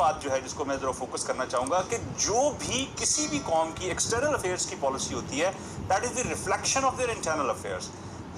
بات جو ہے جس کو میں ذرا فوکس کرنا چاہوں گا کہ جو بھی کسی بھی قوم کی ایکسٹرنل افیئرس کی پالیسی ہوتی ہے that is the reflection of their internal affairs.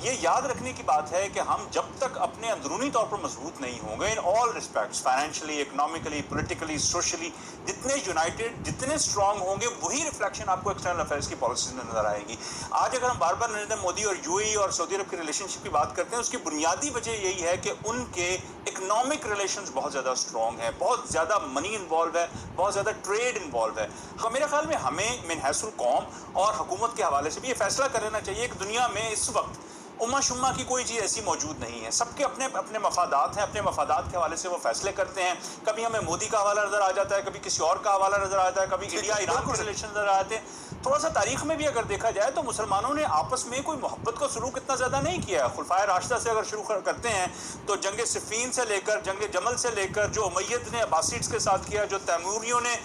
یہ یاد رکھنے کی بات ہے کہ ہم جب تک اپنے اندرونی طور پر مضبوط نہیں ہوں گے in all respects, financially, economically, politically, socially, جتنے یونائٹڈ، جتنے اسٹرانگ ہوں گے وہی ریفلیکشن آپ کو ایکسٹرنل افیئرس کی پالیسیز میں نظر آئے گی. آج اگر ہم بار بار نریندر مودی اور یو اے ای اور سعودی عرب کی ریلیشن شپ کی بات کرتے ہیں اس کی بنیادی وجہ یہی ہے کہ ان کے اکنامک ریلیشنز بہت زیادہ اسٹرانگ ہیں، بہت زیادہ منی انوالو ہے، بہت زیادہ ٹریڈ انوالو ہے. میرے خیال میں ہمیں من حیث القوم اور حکومت کے حوالے سے بھی یہ فیصلہ کر لینا چاہیے کہ دنیا میں اس وقت امہ شمہ کی کوئی چیز ایسی موجود نہیں ہے. سب کے اپنے اپنے مفادات ہیں، اپنے مفادات کے حوالے سے وہ فیصلے کرتے ہیں. کبھی ہمیں مودی کا حوالہ نظر آ جاتا ہے، کبھی کسی اور کا حوالہ نظر آتا ہے، کبھی انڈیا ایران کے ریلیشن نظر آتے ہیں. تھوڑا سا تاریخ میں بھی اگر دیکھا جائے تو مسلمانوں نے آپس میں کوئی محبت کا سلوک اتنا زیادہ نہیں کیا. خلفائے راشدہ سے اگر شروع کرتے ہیں تو جنگ صفین سے لے کر، جنگ جمل سے لے کر، جو امید نے عباسیڈس کے ساتھ کیا، جو تیموریوں نے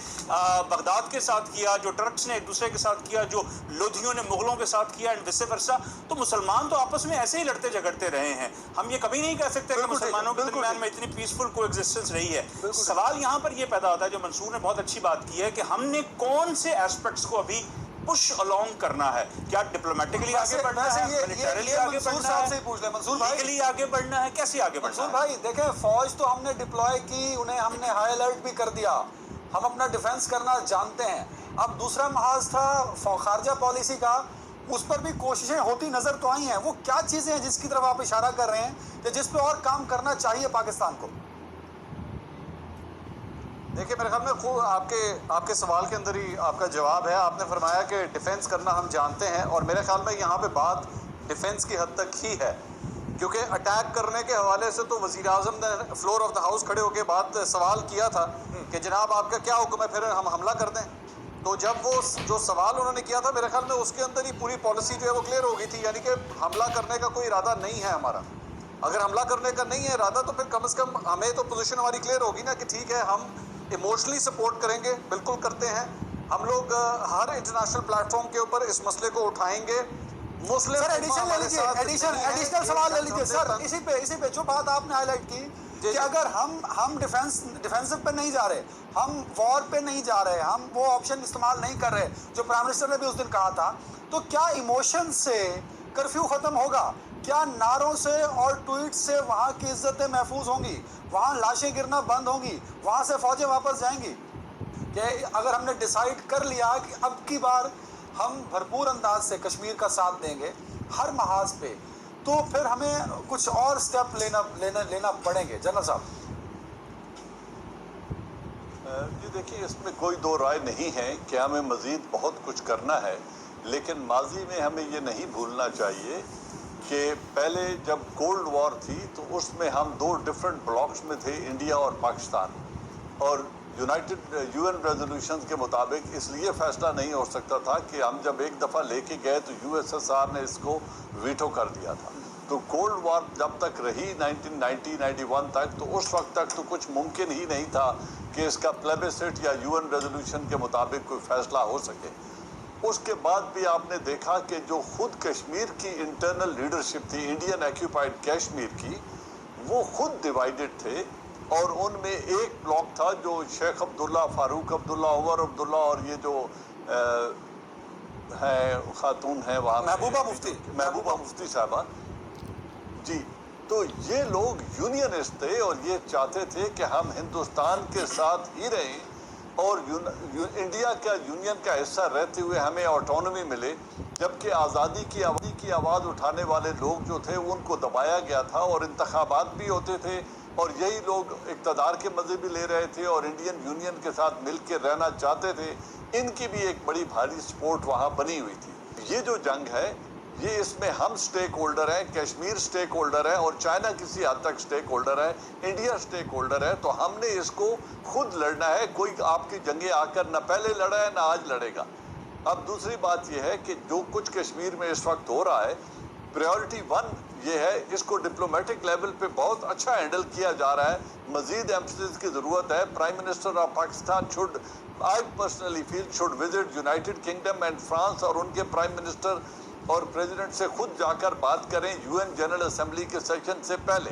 بغداد کے ساتھ کیا، جو ٹرکس نے ایک دوسرے کے ساتھ کیا، جو لودھیوں نے مغلوں کے ساتھ کیا، اینڈ ویسے ورسا، تو مسلمان تو آپس میں ایسے ہی لڑتے جھگڑتے رہے ہیں. ہم یہ کبھی نہیں کہہ سکتے کہ مسلمانوں کے درمیان میں اتنی پیسفل کو ایگزسٹنس رہی ہے. سوال یہاں پر یہ پیدا ہوتا ہے جو منصور نے بہت اچھی بات کی ہے کہ ہم نے کون سے ایسپیکٹس کو ابھی پش along کرنا ہے. کیا ڈپلومیٹکلی آگے بڑھنا ہے، ملیٹریلی آگے بڑھنا ہے، لیگلی آگے بڑھنا ہے، کیسے آگے بڑھنا ہے؟ منصور بھائی دیکھیں، فوج تو ہم نے ڈپلوائے کی، انہیں ہم نے ہائی الرٹ بھی کر دیا، ہم اپنا ڈیفنس کرنا جانتے ہیں. اب دوسرا محاذ تھا خارجہ پالیسی کا، اس پر بھی کوششیں ہوتی نظر تو آئی ہیں. وہ کیا چیزیں ہیں جس کی طرف آپ اشارہ کر رہے ہیں کہ جس پہ اور کام کرنا چاہیے پاکستان کو؟ دیکھیں میرے خیال میں خوب آپ کے سوال کے اندر ہی آپ کا جواب ہے. آپ نے فرمایا کہ ڈیفنس کرنا ہم جانتے ہیں، اور میرے خیال میں یہاں پہ بات ڈیفنس کی حد تک ہی ہے، کیونکہ اٹیک کرنے کے حوالے سے تو وزیر اعظم نے فلور آف دا ہاؤس کھڑے ہو کے بات سوال کیا تھا کہ جناب آپ کا کیا حکم ہے، پھر ہم حملہ کر دیں. تو جب وہ جو سوال انہوں نے کیا تھا میرے خیال میں اس کے اندر ہی پوری پالیسی جو ہے وہ کلیئر ہو گئی تھی، یعنی کہ حملہ کرنے کا کوئی ارادہ نہیں ہے ہمارا. اگر حملہ کرنے کا نہیں ہے ارادہ تو پھر کم از کم ہمیں تو پوزیشن ہماری کلیئر ہوگی نا کہ ٹھیک ہے ہم ایموشنلی سپورٹ کریں گے، بالکل کرتے ہیں. ہم لوگ ہر انٹرنیشنل پلیٹ فارم کے اوپر اس مسئلے کو اٹھائیں گے. مسلم سر ایڈیشنل سوال لے لیجیے سر، اسی پہ جو بات آپ نے ہائی لائٹ کی کہ اگر ہم ڈیفینسو پہ نہیں جا رہے، ہم وار پہ نہیں جا رہے، ہم وہ آپشن استعمال نہیں کر رہے جو پرائم منسٹر نے بھی اس دن کہا تھا، تو کیا ایموشن سے کرفیو ختم ہوگا؟ کیا نعروں سے اور ٹویٹ سے وہاں کی عزتیں محفوظ ہوں گی؟ وہاں لاشیں گرنا بند ہوں گی؟ وہاں سے فوجیں واپس جائیں گی؟ کہ اگر ہم نے ڈیسائیڈ کر لیا کہ اب کی بار ہم بھرپور انداز سے کشمیر کا ساتھ دیں گے ہر محاذ پہ، تو پھر ہمیں کچھ اور سٹیپ لینا پڑیں گے. جنرل صاحب جی دیکھیے، اس میں کوئی دو رائے نہیں ہے کہ ہمیں مزید بہت کچھ کرنا ہے، لیکن ماضی میں ہمیں یہ نہیں بھولنا چاہیے کہ پہلے جب کولڈ وار تھی تو اس میں ہم دو ڈیفرنٹ بلاکس میں تھے، انڈیا اور پاکستان. اور یونائٹڈ UN ریزولوشنز کے مطابق اس لیے فیصلہ نہیں ہو سکتا تھا کہ ہم جب ایک دفعہ لے کے گئے تو USSR نے اس کو ویٹو کر دیا تھا. تو کولڈ وار جب تک رہی 1990-91 تک، تو اس وقت تک تو کچھ ممکن ہی نہیں تھا کہ اس کا پلیبسٹ یا UN ریزولوشن کے مطابق کوئی فیصلہ ہو سکے. اس کے بعد بھی آپ نے دیکھا کہ جو خود کشمیر کی انٹرنل لیڈرشپ تھی، انڈین ایکیوپائڈ کشمیر کی، وہ خود ڈیوائیڈڈ تھے. اور ان میں ایک بلاک تھا جو شیخ عبداللہ، فاروق عبداللہ، عمر عبداللہ اور یہ جو خاتون ہیں وہاں، محبوبہ مفتی صاحبہ. جی، تو یہ لوگ یونینسٹ تھے اور یہ چاہتے تھے کہ ہم ہندوستان کے ساتھ ہی رہیں اور انڈیا کا یونین کا حصہ رہتے ہوئے ہمیں آٹونومی ملے. جبکہ آزادی کی آواز اٹھانے والے لوگ جو تھے ان کو دبایا گیا تھا، اور انتخابات بھی ہوتے تھے اور یہی لوگ اقتدار کے مزے بھی لے رہے تھے اور انڈین یونین کے ساتھ مل کے رہنا چاہتے تھے. ان کی بھی ایک بڑی بھاری سپورٹ وہاں بنی ہوئی تھی. یہ جو جنگ ہے یہ اس میں ہم سٹیک ہولڈر ہیں، کشمیر سٹیک ہولڈر ہے اور چائنا کسی حد تک سٹیک ہولڈر ہے، انڈیا سٹیک ہولڈر ہے. تو ہم نے اس کو خود لڑنا ہے. کوئی آپ کی جنگیں آ کر نہ پہلے لڑا ہے نہ آج لڑے گا. اب دوسری بات یہ ہے کہ جو کچھ کشمیر میں اس وقت ہو رہا ہے، پریورٹی 1 یہ ہے، اس کو ڈپلومیٹک لیول پہ بہت اچھا ہینڈل کیا جا رہا ہے. مزید ایمفسس کی ضرورت ہے. Prime minister of Pakistan I personally feel should visit United Kingdom and France اور ان کے پرائم منسٹر اور پریزیڈنٹ سے خود جا کر بات کریں UN جنرل اسمبلی کے سیشن سے پہلے.